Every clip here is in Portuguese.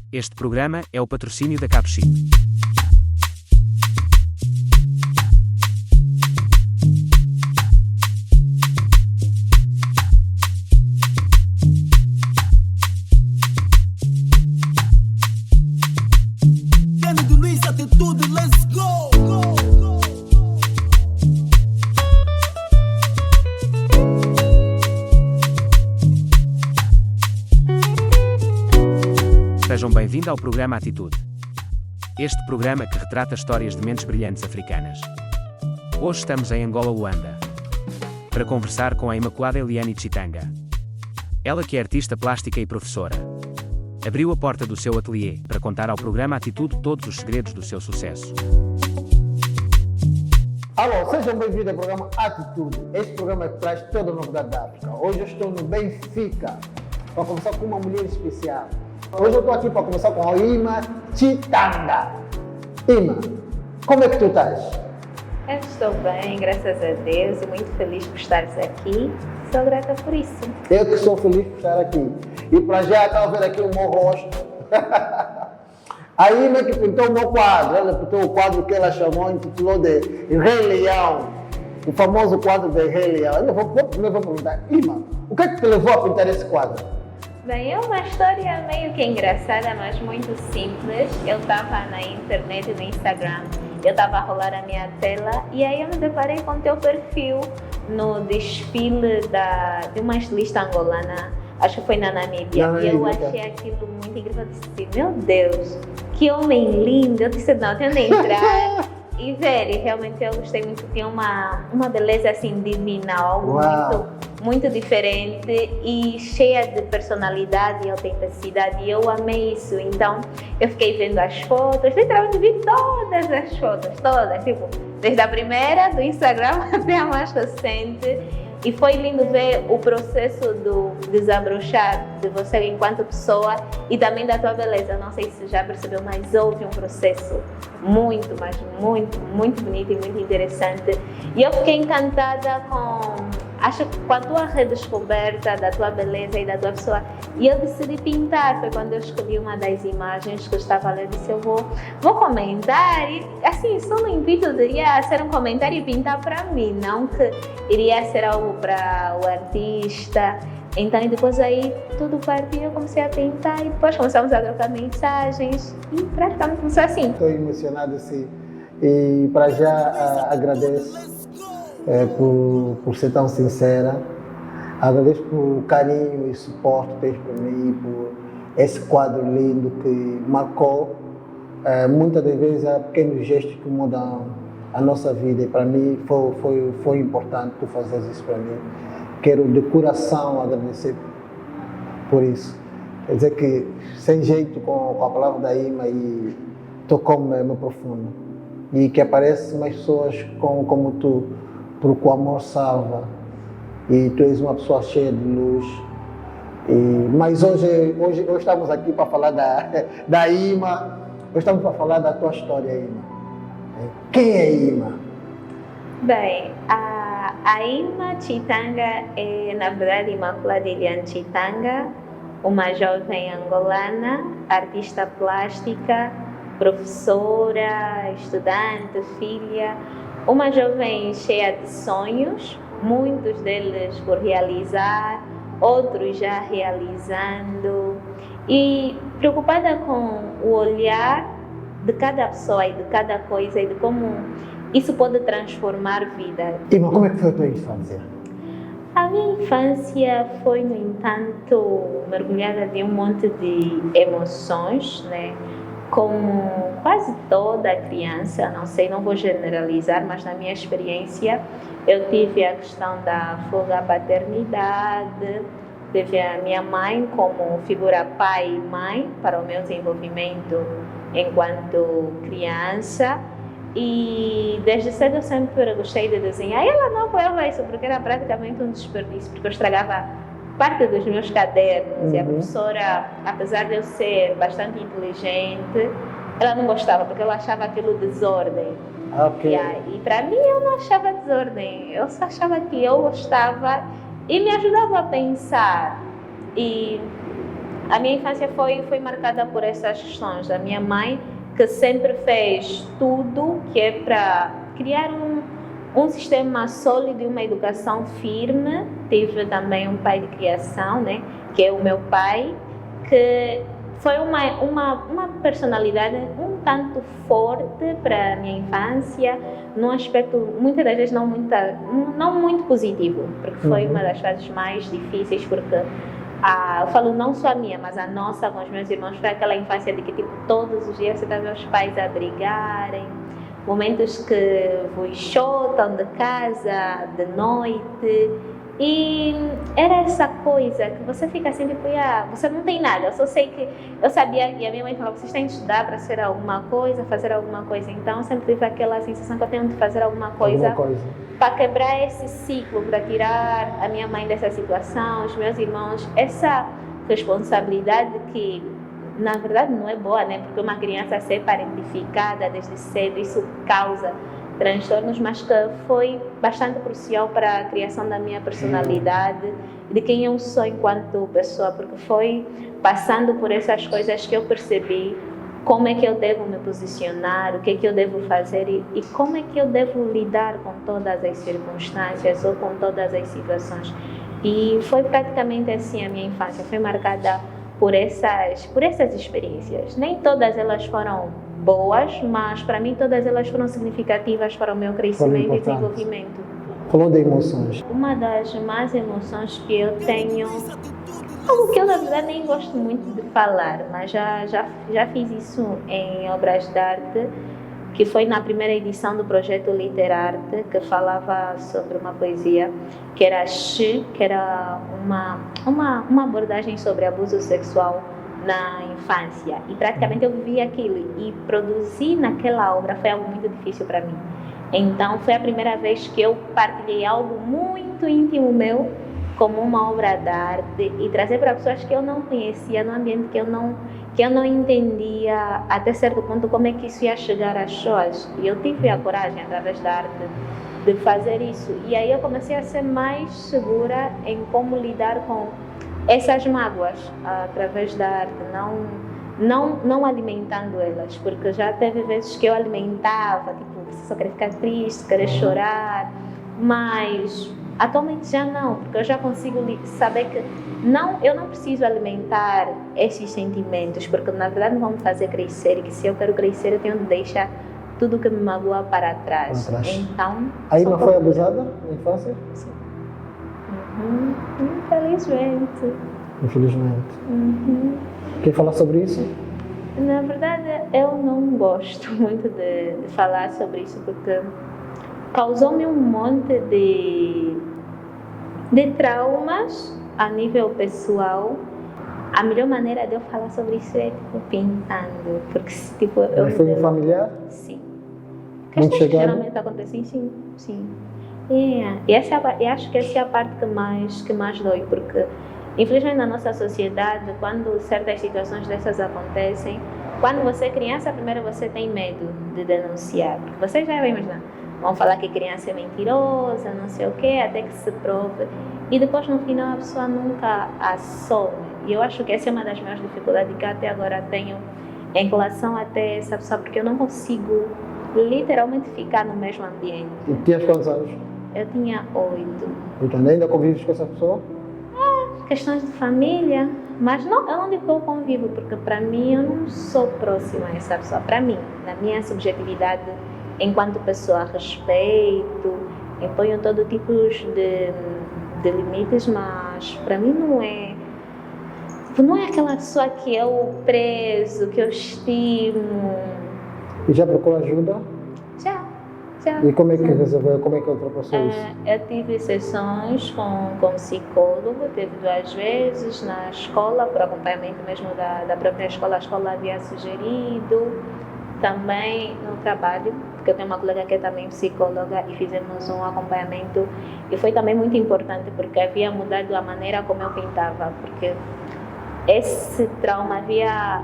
Este programa é o patrocínio da Capchip. Sejam bem-vindos ao programa Atitude. Este programa que retrata histórias de mentes brilhantes africanas. Hoje estamos em Angola, Luanda, para conversar com a Imaculada Eliane Chitanga. Ela, que é artista plástica e professora, abriu a porta do seu ateliê para contar ao programa Atitude todos os segredos do seu sucesso. Alô, sejam bem-vindos ao programa Atitude. Este programa que traz toda a novidade da África. Hoje eu estou no Benfica para conversar com uma mulher especial. Hoje eu estou aqui para conversar com a Ima Chitanga. Ima, como é que tu estás? Eu estou bem, graças a Deus, e muito feliz por estares aqui. Sou grata por isso. Eu que sou feliz por estar aqui. E para já está a ver aqui o meu rosto. A Ima que pintou o meu quadro, ela pintou o quadro que ela chamou, intitulou de Rei Leão. O famoso quadro de Rei Leão. Eu vou perguntar, Ima, o que é que te levou a pintar esse quadro? Bem, é uma história meio que engraçada, mas muito simples. Eu estava na internet, no Instagram, eu estava a rolar a minha tela e aí eu me deparei com o teu perfil no desfile de uma estilista angolana, acho que foi na Namíbia, e eu achei aquilo muito incrível. Eu disse, meu Deus, que homem lindo! Eu disse, não, tenho de entrar e ver, e realmente eu gostei muito, tinha uma beleza assim divina, algo muito diferente e cheia de personalidade e autenticidade, e eu amei isso. Então eu fiquei vendo as fotos, literalmente vi todas as fotos, todas, tipo, desde a primeira do Instagram até a mais recente, e foi lindo ver o processo do desabrochar de você enquanto pessoa e também da tua beleza. Não sei se já percebeu, mas houve um processo muito bonito e muito interessante, e eu fiquei encantada acho que com a tua redescoberta da tua beleza e da tua pessoa, e eu decidi pintar. Foi quando eu escolhi uma das imagens que eu estava lendo, disse, eu vou comentar, e assim, só no intuito iria ser um comentário e pintar para mim, não que iria ser algo para o artista. Então, e depois aí tudo partiu, eu comecei a pintar e depois começamos a trocar mensagens e praticamente começou assim. Estou emocionado assim, e para já agradeço por ser tão sincera. Agradeço por carinho e suporte que tens por mim, por esse quadro lindo que marcou. Muitas das vezes há pequenos gestos que mudam a nossa vida, e para mim foi importante tu fazeres isso para mim. Quero de coração agradecer por isso. Quer dizer que, sem jeito, com a palavra da Ima, e tocou-me profundo. E que aparecem mais pessoas como tu, porque o amor salva, e tu és uma pessoa cheia de luz. Mas hoje estamos aqui para falar da Ima, hoje estamos para falar da tua história, Ima. Quem é Ima? Bem, a Ima Chitanga é, na verdade, Imaculada Eliane Chitanga, uma jovem angolana, artista plástica, professora, estudante, filha, uma jovem cheia de sonhos, muitos deles por realizar, outros já realizando, e preocupada com o olhar de cada pessoa e de cada coisa, e de como isso pode transformar vida. Ima, como é que foi a tua infância? A minha infância foi, no entanto, mergulhada de um monte de emoções, né? Como quase toda criança, não vou generalizar, mas na minha experiência eu tive a questão da fuga à paternidade, teve a minha mãe como figura pai e mãe para o meu desenvolvimento enquanto criança, e desde cedo eu sempre gostei de desenhar, e ela não apoiava isso porque era praticamente um desperdício, porque eu estragava parte dos meus cadernos, e a professora, apesar de eu ser bastante inteligente, ela não gostava, porque ela achava aquilo desordem. Okay. E para mim eu não achava desordem, eu só achava que eu gostava e me ajudava a pensar. E a minha infância foi marcada por essas questões. A minha mãe, que sempre fez tudo que é para criar um sistema sólido e uma educação firme. Tive também um pai de criação, né, que é o meu pai, que foi uma personalidade um tanto forte para a minha infância, num aspecto, muitas das vezes, não muito positivo, porque foi uma das fases mais difíceis, porque eu falo não só a minha, mas a nossa com os meus irmãos, foi aquela infância de que tipo, todos os dias você está vendo os pais a brigarem, momentos que vos chutam de casa, de noite. E era essa coisa que você fica assim, tipo, você não tem nada. Eu só sei que eu sabia, e a minha mãe falava, vocês têm que estudar para ser alguma coisa, fazer alguma coisa. Então, eu sempre tive aquela sensação que eu tenho de fazer alguma coisa. Para quebrar esse ciclo, para tirar a minha mãe dessa situação, os meus irmãos, essa responsabilidade que, na verdade, não é boa, né? Porque uma criança ser parentificada desde cedo, isso causa transtornos, mas que foi bastante crucial para a criação da minha personalidade e de quem eu sou enquanto pessoa, porque foi passando por essas coisas que eu percebi como é que eu devo me posicionar, o que é que eu devo fazer e como é que eu devo lidar com todas as circunstâncias ou com todas as situações. E foi praticamente assim a minha infância, foi marcada por essas experiências. Nem todas elas foram boas, mas para mim todas elas foram significativas para o meu crescimento e desenvolvimento. Falou de emoções. Uma das más emoções que eu tenho, algo que eu na verdade nem gosto muito de falar, mas já fiz isso em obras de arte, que foi na primeira edição do projeto Literarte, que falava sobre uma poesia que era She, que era uma abordagem sobre abuso sexual na infância, e praticamente eu vivi aquilo, e produzir naquela obra foi algo muito difícil para mim. Então foi a primeira vez que eu partilhei algo muito íntimo meu como uma obra de arte e trazer para pessoas que eu não conhecia, num ambiente que eu não entendia até certo ponto como é que isso ia chegar às pessoas. E eu tive a coragem, através da arte, de fazer isso. E aí eu comecei a ser mais segura em como lidar com essas mágoas através da arte, não alimentando elas, porque já teve vezes que eu alimentava, tipo, você só querer ficar triste, querer chorar, mas atualmente já não, porque eu já consigo saber que eu não preciso alimentar esses sentimentos, porque na verdade não vão me fazer crescer, e que se eu quero crescer eu tenho de deixar tudo que me magoa para trás. Então, aí não foi abusada na infância? Sim. Infelizmente. Quer falar sobre isso? Na verdade, eu não gosto muito de falar sobre isso, porque causou-me um monte de traumas a nível pessoal. A melhor maneira de eu falar sobre isso é tipo pintando, porque tipo Mas foi um familiar? Sim. Questões que geralmente acontecem, sim. E eu acho que essa é a parte que mais dói, porque infelizmente na nossa sociedade, quando certas situações dessas acontecem, quando você é criança, primeiro você tem medo de denunciar, porque você já vai imaginar, vão falar que a criança é mentirosa, não sei o quê, até que se prove, e depois no final a pessoa nunca assume. E eu acho que essa é uma das maiores dificuldades que até agora tenho em relação até essa pessoa, porque eu não consigo literalmente ficar no mesmo ambiente. E tinhas quantos anos? Eu tinha 8. Então ainda convives com essa pessoa? Questões de família, mas não, eu não digo que eu convivo, porque para mim eu não sou próxima a essa pessoa. Para mim, na minha subjetividade, enquanto pessoa, respeito, imponho todo tipo de limites, mas para mim não é aquela pessoa que eu prezo, que eu estimo. E já procurou ajuda? Já. E como é que resolveu, como é que ultrapassou isso? Eu tive sessões com psicólogo, teve 2 vezes na escola, por acompanhamento mesmo da própria escola. A escola havia sugerido, também no trabalho, porque eu tenho uma colega que é também psicóloga e fizemos um acompanhamento, e foi também muito importante porque havia mudado a maneira como eu pintava, porque esse trauma havia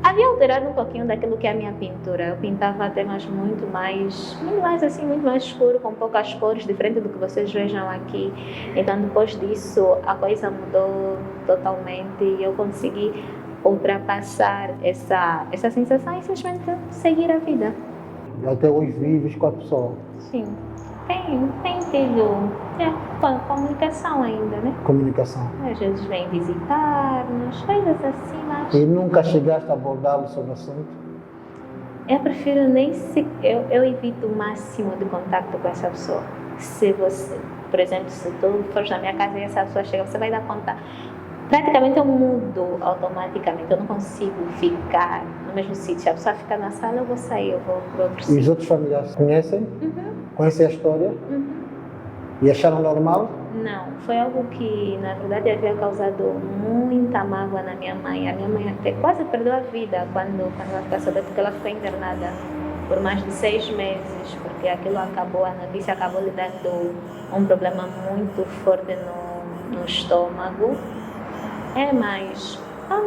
havia alterado um pouquinho daquilo que é a minha pintura. Eu pintava temas muito mais assim, muito mais escuro, com poucas cores, diferente do que vocês vejam aqui. Então, depois disso, a coisa mudou totalmente e eu consegui ultrapassar essa sensação e simplesmente seguir a vida. Até hoje vives com a pessoa? Sim, tem tido comunicação ainda, né? Comunicação. Às vezes vem visitar-nos, coisas assim, mas E nunca chegaste a abordá-lo sobre o assunto? eu prefiro nem se... Eu evito o máximo de contato com essa pessoa. Se você, por exemplo, se tu fores na minha casa e essa pessoa chega, você vai dar conta. Praticamente eu mudo automaticamente, eu não consigo ficar no mesmo sítio. Se a pessoa ficar na sala, eu vou sair, eu vou para outro E sítio. os outros familiares conhecem? Conhecem a história? E acharam normal? Não, foi algo que na verdade havia causado muita mágoa na minha mãe. A minha mãe até quase perdeu a vida quando ela ficou sabendo, porque ela foi internada por mais de 6 meses, porque aquilo acabou, a notícia acabou lhe dando um problema muito forte no estômago. Mas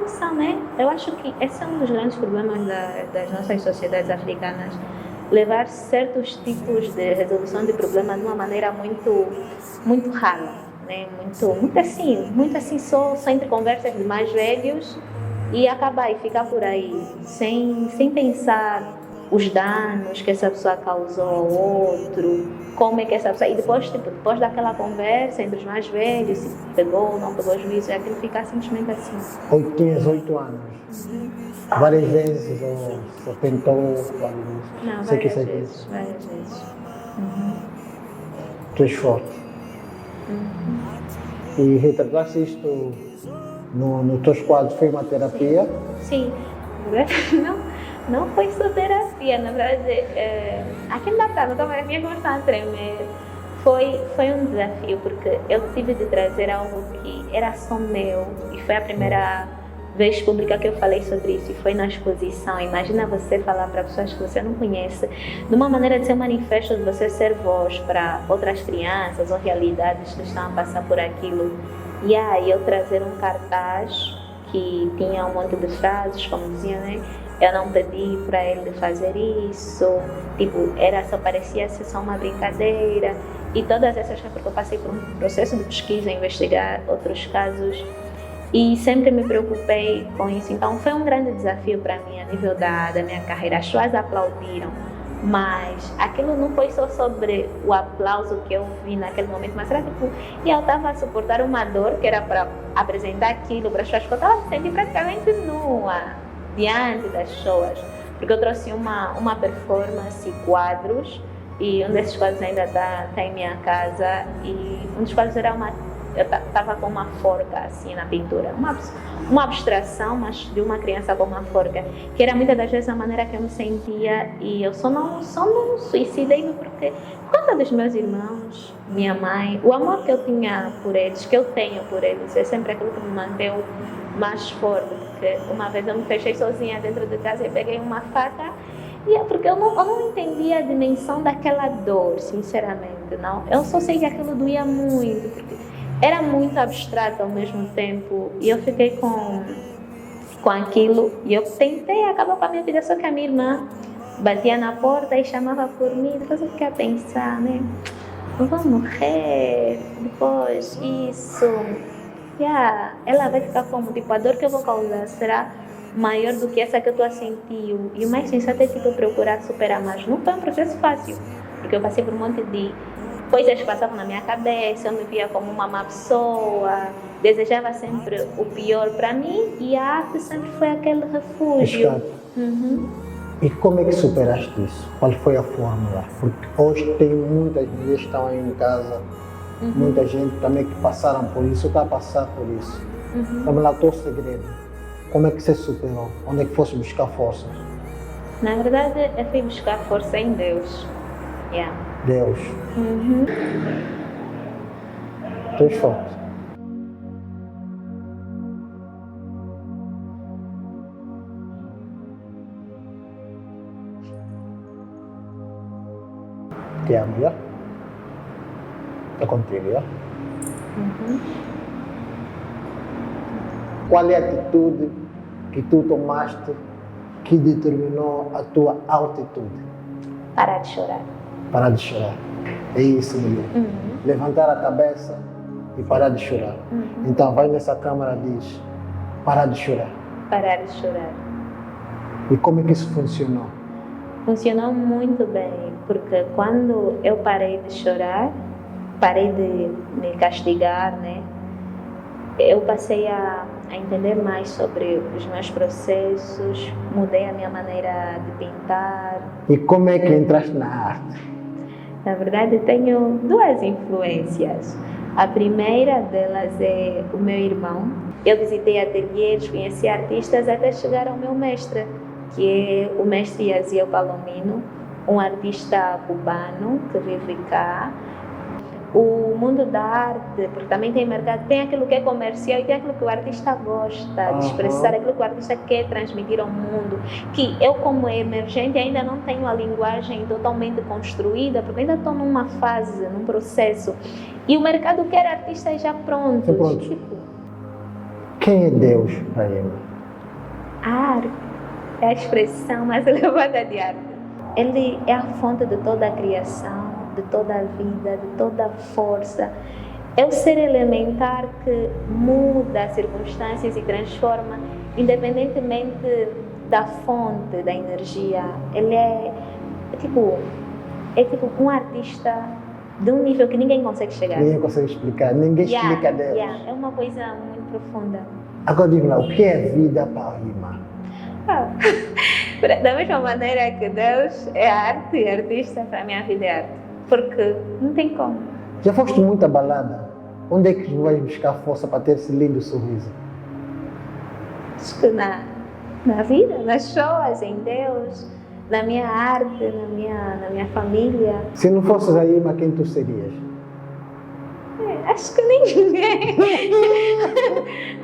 são, né? Eu acho que esse é um dos grandes problemas das nossas sociedades africanas. Levar certos tipos de resolução de problema de uma maneira muito rala, né? Muito assim só entre conversas de mais velhos e acabar e ficar por aí, sem pensar os danos que essa pessoa causou ao outro, como é que essa pessoa... E depois daquela conversa entre os mais velhos, se pegou ou não pegou juízo, é aquilo ficar simplesmente assim. Tinhas 8 anos. Várias vezes, ou só tentou várias vezes? Não, Sei que várias sei vezes, várias vezes. Tu és forte. E retrataste isto nos teus quadros, foi uma terapia? Sim, na verdade não foi só terapia, na verdade, aqui não estava a minha começar a tremer. Foi um desafio, porque eu tive de trazer algo que era só meu, e foi a primeira vez pública que eu falei sobre isso, e foi na exposição. Imagina você falar para pessoas que você não conhece, de uma maneira de ser um manifesto, de você ser voz para outras crianças ou realidades que estão a passar por aquilo. E aí eu trazer um cartaz que tinha um monte de frases, como dizia, né? Eu não pedi para ele fazer isso, parecia ser só uma brincadeira. E todas essas coisas, porque eu passei por um processo de pesquisa, investigar outros casos, e sempre me preocupei com isso. Então foi um grande desafio para mim a nível da minha carreira. As pessoas aplaudiram, mas aquilo não foi só sobre o aplauso que eu vi naquele momento, mas era e eu estava a suportar uma dor que era para apresentar aquilo para as pessoas, que eu estava me sentindo praticamente nua diante das pessoas, porque eu trouxe uma performance, quadros, e um desses quadros ainda está em minha casa, e um dos quadros era eu estava com uma forca assim na pintura, uma abstração, mas de uma criança com uma forca, que era muitas das vezes a maneira que eu me sentia, e eu só não suicidei-me porque, por conta dos meus irmãos, minha mãe, o amor que eu tinha por eles, que eu tenho por eles, é sempre aquilo que me manteve mais forte, porque uma vez eu me fechei sozinha dentro de casa e peguei uma faca, e é porque eu não entendia a dimensão daquela dor, sinceramente, não. Eu só sei que aquilo doía muito, porque era muito abstrato ao mesmo tempo, e eu fiquei com aquilo, e eu tentei acabar com a minha vida, só que a minha irmã batia na porta e chamava por mim, depois eu fiquei a pensar, né, eu vou morrer, depois isso, ela vai ficar como, a dor que eu vou causar será maior do que essa que eu estou a sentir, e o mais sensato é procurar superar, mas não foi um processo fácil, porque eu passei por um monte de coisas que passavam na minha cabeça, eu me via como uma má pessoa, desejava sempre o pior para mim, e a arte sempre foi aquele refúgio. E como é que superaste isso? Qual foi a fórmula? Porque hoje tem muitas mulheres que estão aí em casa, muita gente também que passaram por isso, está a passar por isso. Então, lá o teu segredo. Como é que você superou? Onde é que foste buscar forças? Na verdade, eu fui buscar força em Deus. Deus. Tu és forte. Te amo, já? Estou contigo, já? Qual é a atitude que tu tomaste que determinou a tua altitude? Parar de chorar. Parar de chorar. É isso, mulher. Levantar a cabeça e parar de chorar. Então, vai nessa câmara e diz, parar de chorar. Parar de chorar. E como é que isso funcionou? Funcionou muito bem, porque quando eu parei de chorar, parei de me castigar, né? Eu passei a entender mais sobre os meus processos, mudei a minha maneira de pintar. E como é que entraste na arte? Na verdade, tenho duas influências. A primeira delas é o meu irmão. Eu visitei ateliês, conheci artistas até chegar ao meu mestre, que é o mestre Yaziel Palomino, um artista cubano que vive cá. O mundo da arte, porque também tem mercado, tem aquilo que é comercial e tem aquilo que o artista gosta de expressar, aquilo que o artista quer transmitir ao mundo, que eu, como emergente, ainda não tenho a linguagem totalmente construída, porque ainda estou numa fase, num processo, e o mercado quer artistas já prontos. Tipo, quem é Deus para ele? A arte é a expressão mais elevada de arte. Ele é a fonte de toda a criação, de toda a vida, de toda a força. É o ser elementar que muda as circunstâncias e transforma, independentemente da fonte, da energia. Ele é tipo um artista de um nível que ninguém consegue chegar. Ninguém consegue explicar, ninguém explica Deus. É uma coisa muito profunda. Agora diga lá, o que é vida para o Rima? Da mesma maneira que Deus é arte e artista, para mim a vida é arte. Porque não tem como. Já foste muito abalada? Onde é que vais buscar força para ter esse lindo sorriso? Acho que na vida, nas pessoas, em Deus, na minha arte, na minha família. Se não fosses a Ima, quem tu serias? Acho que ninguém.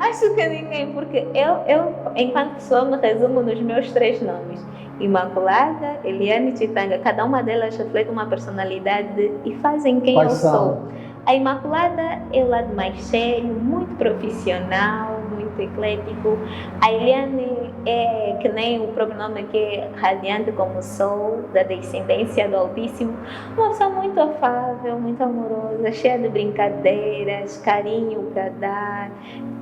Acho que ninguém, porque eu, enquanto pessoa, me resumo nos meus 3 nomes. Imaculada, Eliane e Chitanga, cada uma delas reflete uma personalidade e fazem quem eu sou. A Imaculada é o lado mais sério, muito profissional, muito eclético. A Eliane é, que nem o próprio nome que é radiante como sol, da descendência do Altíssimo. Uma pessoa muito afável, muito amorosa, cheia de brincadeiras, carinho para dar,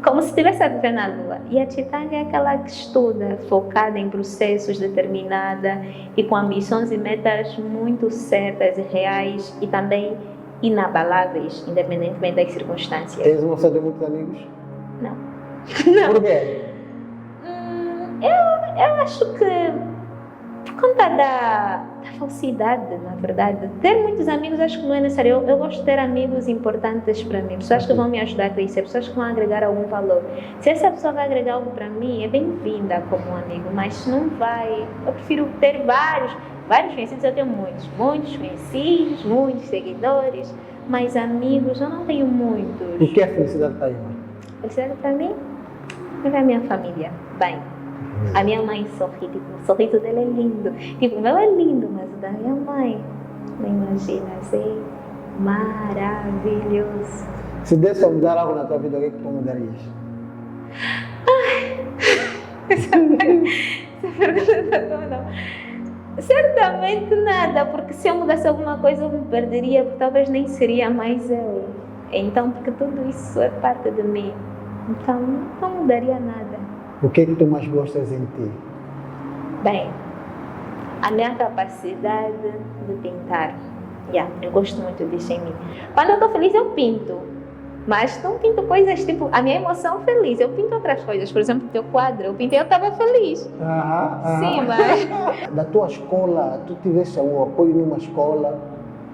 como se estivesse a viver na lua. E a Chitanga é aquela que estuda, focada em processos, determinada e com ambições e metas muito certas e reais e também inabaláveis, independentemente das circunstâncias. És uma pessoa de muitos amigos? Não. Por quê? Eu acho que por conta da falsidade, na verdade. Ter muitos amigos acho que não é necessário. Eu gosto de ter amigos importantes para mim, pessoas que vão me ajudar a crescer, pessoas que vão agregar algum valor. Se essa pessoa vai agregar algo para mim, é bem-vinda como um amigo, mas se não vai, eu prefiro ter vários conhecidos. Eu tenho muitos conhecidos, muitos seguidores, mas amigos eu não tenho muitos. O que é felicidade para Ima? Felicidade para mim é a minha família. Bem, a minha mãe sorri, tipo, o sorriso dela é lindo. Tipo, o meu é lindo, mas o da minha mãe, não imagina, assim, maravilhoso. Se desse a mudar algo na tua vida, o que é que tu mudarias? Certamente nada, porque se eu mudasse alguma coisa eu me perderia, porque talvez nem seria mais eu. Então, porque tudo isso é parte de mim. Então, não mudaria nada. O que é que tu mais gostas em ti? Bem, a minha capacidade de pintar. Eu gosto muito disso em mim. Quando eu estou feliz, eu pinto. Mas não pinto coisas tipo a minha emoção feliz. Eu pinto outras coisas. Por exemplo, o teu quadro. Eu pintei, eu estava feliz. Sim, mas... Da tua escola, tu tiveste algum apoio numa escola?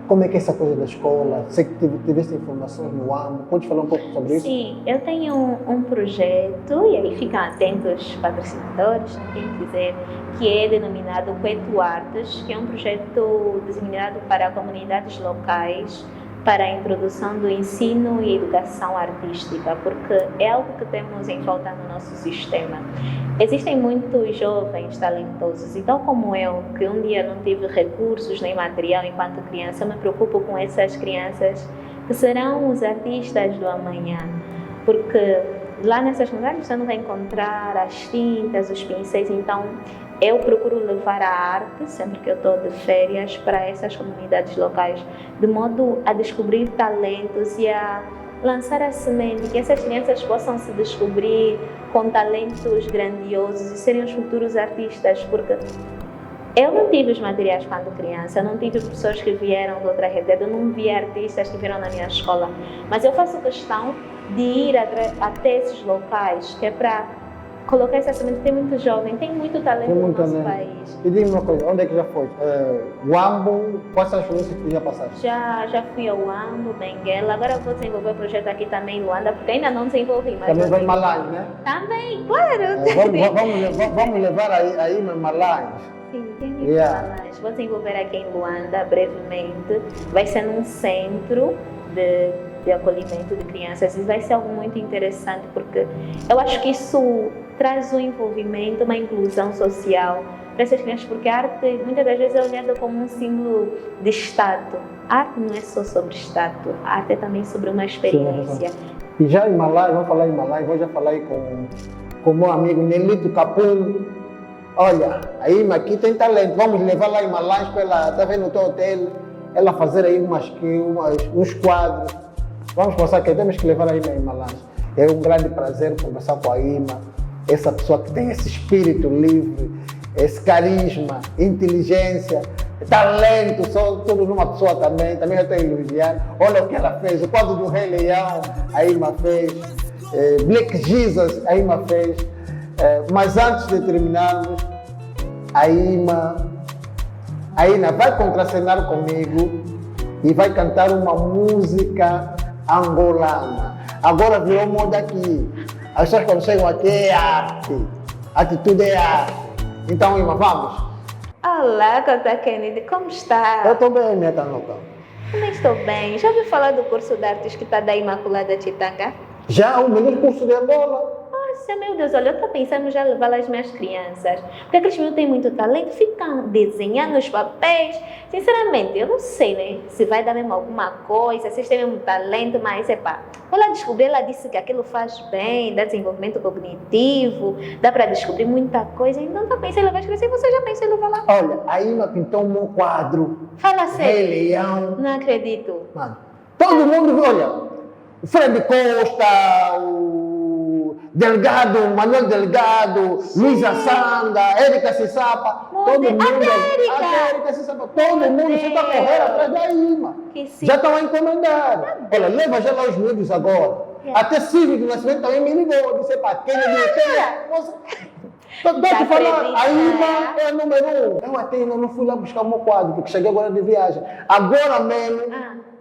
Como é que é essa coisa da escola? Sei que tiveste informações no AMO. Pode falar um pouco sobre isso? Sim, eu tenho um projeto, e aí ficam atentos patrocinadores, quem quiser, que é denominado Cueto Artes, que é um projeto designado para comunidades locais, para a introdução do ensino e educação artística, porque é algo que temos em falta no nosso sistema. Existem muitos jovens talentosos e tal como eu, que um dia não tive recursos nem material enquanto criança, eu me preocupo com essas crianças que serão os artistas do amanhã, porque lá nessas comunidades você não vai encontrar as tintas, os pincéis, então eu procuro levar a arte, sempre que eu estou de férias, para essas comunidades locais, de modo a descobrir talentos e a lançar a semente, que essas crianças possam se descobrir com talentos grandiosos e serem os futuros artistas, porque eu não tive os materiais quando criança, eu não tive pessoas que vieram de outra realidade, eu não vi artistas que vieram na minha escola, mas eu faço questão de ir até esses locais, que é para colocar essa semente. Tem muito jovem, tem muito talento no nosso país. E diga uma coisa, onde é que já foi? Uambo, quais são as experiências que já passaste? Já fui ao Uambo, Benguela, agora vou desenvolver o projeto aqui também em Luanda, porque ainda não desenvolvi. Mas também vai em Malanje, né? Também, claro! Vamos levar aí em Malanje. Sim, tem muito Malanje. Vou desenvolver aqui em Luanda brevemente, vai ser num centro de acolhimento de crianças e vai ser algo muito interessante, porque eu acho que isso traz um envolvimento, uma inclusão social para essas crianças, porque a arte muitas das vezes é olhada como um símbolo de status. A arte não é só sobre status, a arte é também sobre uma experiência. Sim. E já em Malanje, vamos falar em Malanje, vou já falar aí com o meu amigo Nelito Capum. Olha, a Ima aqui tem talento, vamos levar lá em Malanje para ela, está vendo o teu hotel, ela fazer aí uns quadros. Vamos pensar que temos que levar a Ima em Malanje. É um grande prazer conversar com a Ima, essa pessoa que tem esse espírito livre, esse carisma, inteligência, talento, tudo numa pessoa também já estou a elogiar. Olha o que ela fez, o quadro do Rei Leão, a Ima fez, Black Jesus, a Ima fez. Mas antes de terminarmos, a Ima vai contracenar comigo e vai cantar uma música angolana. Agora virou moda aqui. As pessoas quando chegam aqui é arte. Atitude é arte. Então, Ima, vamos? Olá, Cota Kennedy, como está? Eu estou bem, minha Tanuca. Também estou bem. Já ouviu falar do curso de artes que está da Imaculada Chitanga? Já, o melhor curso de Angola. Nossa, meu Deus, olha, eu estou pensando já levar lá as minhas crianças. Porque aqueles meninos têm muito talento, ficam desenhando os papéis. Sinceramente, eu não sei, né, se vai dar mesmo alguma coisa, se eles têm mesmo talento, mas vou lá descobrir. Ela disse que aquilo faz bem, dá desenvolvimento cognitivo, dá para descobrir muita coisa. Então, eu pensei em levar as crianças e você já pensou em levar lá? Olha, a Ima pintou um quadro. Fala sério. Rei Leão. Não acredito. Mano, todo mundo viu, olha, o Fred Costa, o Delgado, Manuel Delgado, Luísa Sanda, Érica Cissapa, todo mundo. Até Érica Cissapa, todo mundo já está correndo atrás da Ima. Já estão a encomendar. Olha, leva já lá os miúdos agora. Até Silvio do Nascimento também me ligou. Disse, quem é? Estou te falando, a Ima é a número 1. Eu até ainda não fui lá buscar o meu quadro, porque cheguei agora de viagem. Agora mesmo,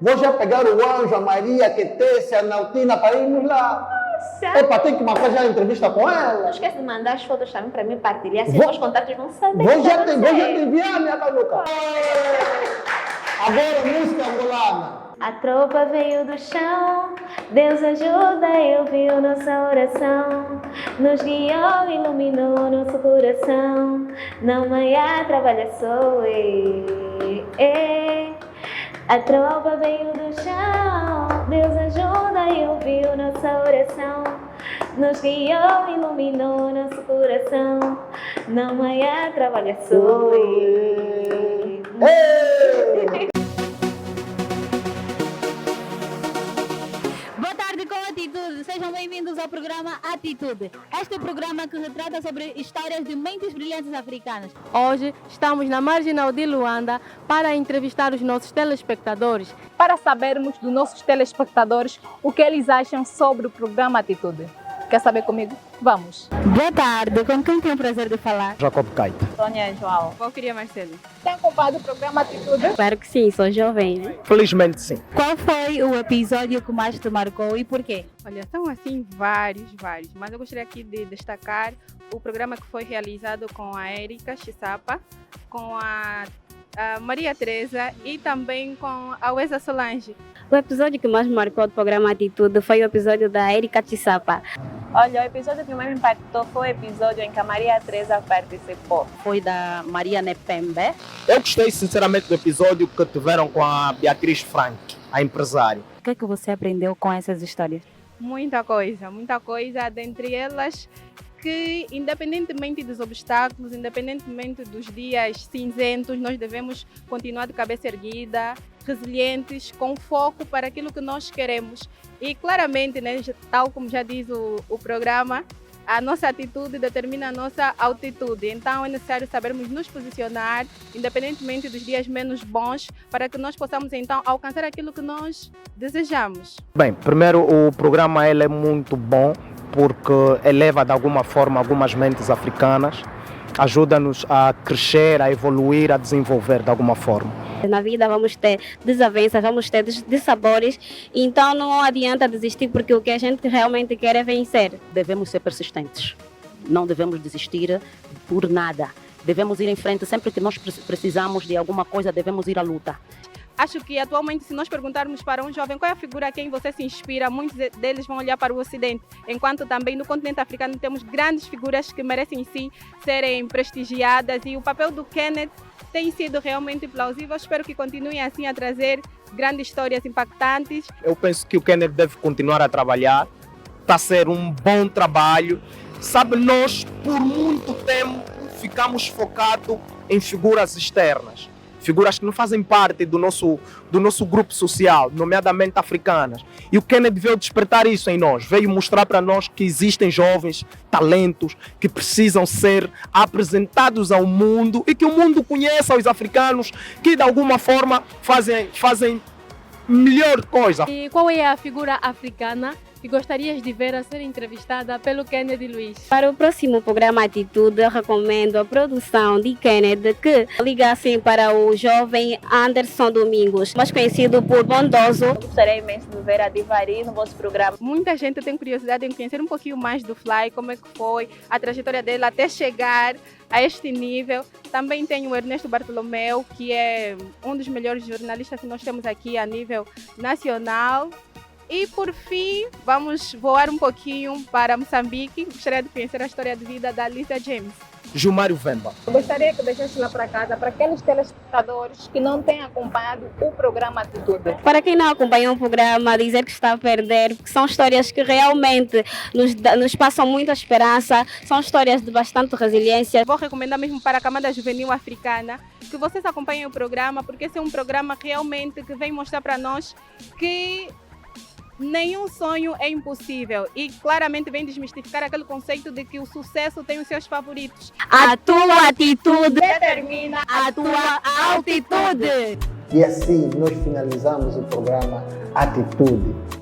vou já pegar o Anjo, a Maria, a Ketessia, a Nautina, para irmos lá. Nossa! Tem que marcar já a entrevista com ela. Não esquece de mandar as fotos também para mim partilhar, assim os contatos vão saber. Vou já te enviar, minha Tanuca. Agora, música angolana. A tropa veio do chão, Deus ajuda, eu ouviu nossa oração, nos guiou, iluminou nosso coração, não manhã trabalha só, A tropa veio do chão, Deus ajuda, eu ouviu nossa oração, nos guiou, iluminou nosso coração, não manhã trabalha só, Sejam bem-vindos ao programa Atitude. Este é o programa que retrata sobre histórias de mentes brilhantes africanas. Hoje estamos na Marginal de Luanda para entrevistar os nossos telespectadores, para sabermos dos nossos telespectadores o que eles acham sobre o programa Atitude. Quer saber comigo? Vamos! Boa tarde, com quem tem o prazer de falar? Jacob Caita. Sônia João. Valquíria Marcelo. Tem acompanhado o programa Atitude? Claro que sim, sou jovem, né? Felizmente sim. Qual foi o episódio que mais te marcou e por quê? Olha, são assim vários, mas eu gostaria aqui de destacar o programa que foi realizado com a Érica Cissapa, com a Maria Teresa e também com a Wesa Solange. O episódio que mais me marcou do programa Atitude foi o episódio da Érica Cissapa. Olha, o episódio que mais me impactou foi o episódio em que a Maria Teresa participou. Foi da Maria Nepembe. Eu gostei sinceramente do episódio que tiveram com a Beatriz Frank, a empresária. O que é que você aprendeu com essas histórias? Muita coisa, dentre elas que, independentemente dos obstáculos, independentemente dos dias cinzentos, nós devemos continuar de cabeça erguida, resilientes, com foco para aquilo que nós queremos. E claramente, né, tal como já diz o programa, a nossa atitude determina a nossa altitude. Então é necessário sabermos nos posicionar, independentemente dos dias menos bons, para que nós possamos então alcançar aquilo que nós desejamos. Bem, primeiro o programa ele é muito bom porque eleva de alguma forma algumas mentes africanas, ajuda-nos a crescer, a evoluir, a desenvolver de alguma forma. Na vida vamos ter desavenças, vamos ter dissabores, então não adianta desistir porque o que a gente realmente quer é vencer. Devemos ser persistentes, não devemos desistir por nada. Devemos ir em frente, sempre que nós precisamos de alguma coisa, devemos ir à luta. Acho que atualmente, se nós perguntarmos para um jovem qual é a figura a quem você se inspira, muitos deles vão olhar para o Ocidente, enquanto também no continente africano temos grandes figuras que merecem sim serem prestigiadas, e o papel do Kenneth tem sido realmente plausível. Espero que continuem assim a trazer grandes histórias impactantes. Eu penso que o Kenneth deve continuar a trabalhar, está a ser um bom trabalho. Sabe, nós por muito tempo ficamos focados em figuras externas, figuras que não fazem parte do nosso grupo social, nomeadamente africanas. E o Kenneth veio despertar isso em nós, veio mostrar para nós que existem jovens talentos que precisam ser apresentados ao mundo e que o mundo conheça os africanos que de alguma forma fazem melhor coisa. E qual é a figura africana que gostarias de ver a ser entrevistada pelo Kenneth Luiz? Para o próximo programa Atitude, eu recomendo a produção de Kenneth, que liga assim para o jovem Anderson Domingos, mais conhecido por Bondoso. Gostaria imenso de ver a Divari no vosso programa. Muita gente tem curiosidade em conhecer um pouquinho mais do Fly, como é que foi a trajetória dele até chegar a este nível. Também tem o Ernesto Bartolomeu, que é um dos melhores jornalistas que nós temos aqui a nível nacional. E por fim, vamos voar um pouquinho para Moçambique. Gostaria de conhecer a história de vida da Alicia James. Gilmário Vemba. Eu gostaria que deixasse lá para casa para aqueles telespectadores que não têm acompanhado o programa Atitude. Para quem não acompanhou o programa, dizer que está a perder, porque são histórias que realmente nos passam muita esperança, são histórias de bastante resiliência. Vou recomendar mesmo para a camada juvenil africana que vocês acompanhem o programa, porque esse é um programa realmente que vem mostrar para nós que nenhum sonho é impossível e claramente vem desmistificar aquele conceito de que o sucesso tem os seus favoritos. A tua atitude Determina a tua altitude. E assim nós finalizamos o programa Atitude.